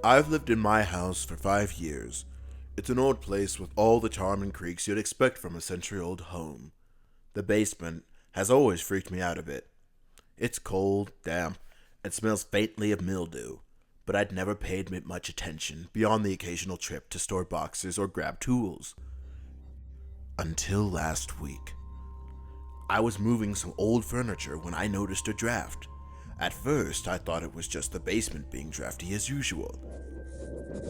I've lived in my house for 5 years. It's an old place with all the charm and creaks you'd expect from a century-old home. The basement has always freaked me out a bit. It's cold, damp, and smells faintly of mildew, but I'd never paid it much attention beyond the occasional trip to store boxes or grab tools. Until last week. I was moving some old furniture when I noticed a draft. At first, I thought it was just the basement being drafty as usual.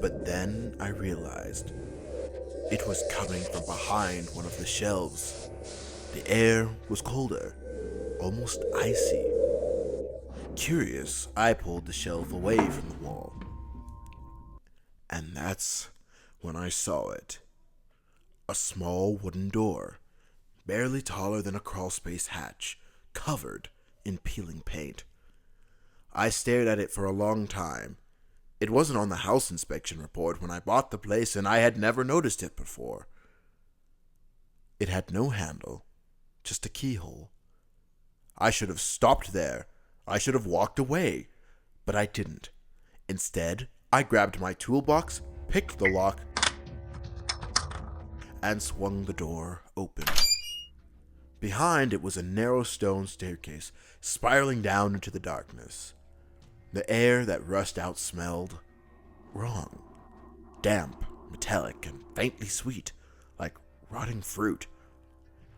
But then I realized it was coming from behind one of the shelves. The air was colder, almost icy. Curious, I pulled the shelf away from the wall. And that's when I saw it. A small wooden door, barely taller than a crawlspace hatch, covered in peeling paint. I stared at it for a long time. It wasn't on the house inspection report when I bought the place, and I had never noticed it before. It had no handle, just a keyhole. I should have stopped there. I should have walked away, but I didn't. Instead, I grabbed my toolbox, picked the lock, and swung the door open. Behind it was a narrow stone staircase, spiraling down into the darkness. The air that rushed out smelled wrong. Damp, metallic, and faintly sweet, like rotting fruit.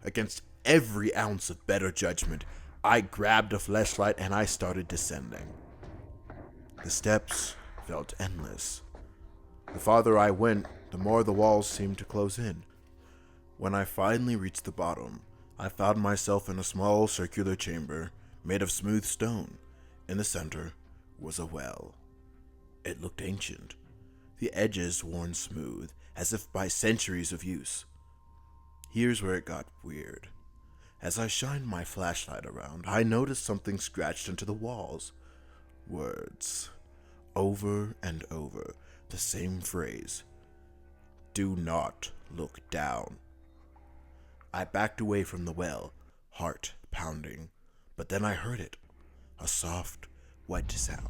Against every ounce of better judgment, I grabbed a flashlight and I started descending. The steps felt endless. The farther I went, the more the walls seemed to close in. When I finally reached the bottom, I found myself in a small circular chamber made of smooth stone. In the center was a well. It looked ancient, the edges worn smooth, as if by centuries of use. Here's where it got weird. As I shined my flashlight around, I noticed something scratched into the walls. Words. Over and over, the same phrase. Do not look down. I backed away from the well, heart pounding, but then I heard it. A soft, wet sound,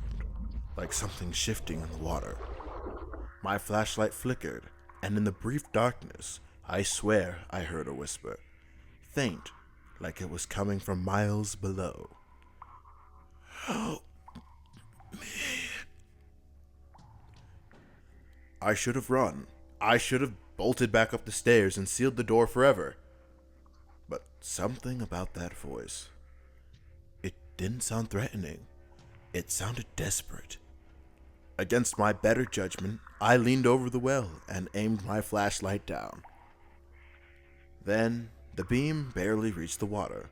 like something shifting in the water. My flashlight flickered, and in the brief darkness, I swear I heard a whisper, faint, like it was coming from miles below. Help me. I should have run. I should have bolted back up the stairs and sealed the door forever. But something about that voice, it didn't sound threatening. It sounded desperate. Against my better judgment, I leaned over the well and aimed my flashlight down. Then, the beam barely reached the water.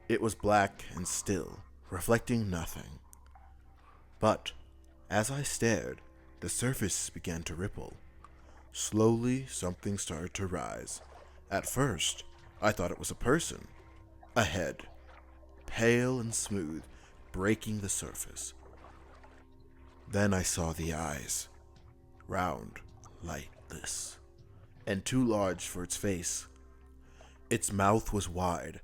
It was black and still, reflecting nothing. But, as I stared, the surface began to ripple. Slowly, something started to rise. At first, I thought it was a person. A head, pale and smooth, breaking the surface. Then I saw the eyes, round, lightless, and too large for its face. Its mouth was wide,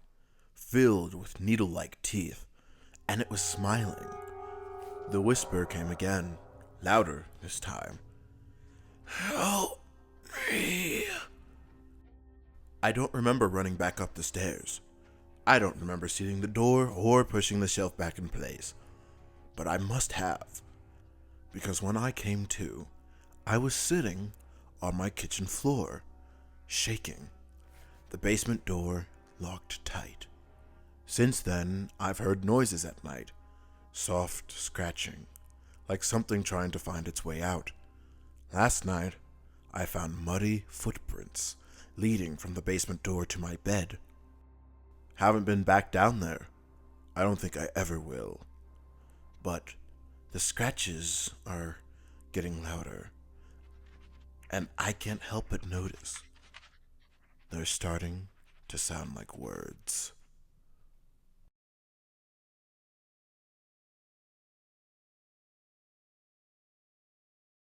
filled with needle-like teeth, and it was smiling. The whisper came again, louder this time. Help me. I don't remember running back up the stairs. I don't remember sealing the door or pushing the shelf back in place. But I must have. Because when I came to, I was sitting on my kitchen floor, shaking. The basement door locked tight. Since then, I've heard noises at night. Soft scratching, like something trying to find its way out. Last night, I found muddy footprints leading from the basement door to my bed. Haven't been back down there. I don't think I ever will. But the scratches are getting louder, and I can't help but notice they're starting to sound like words.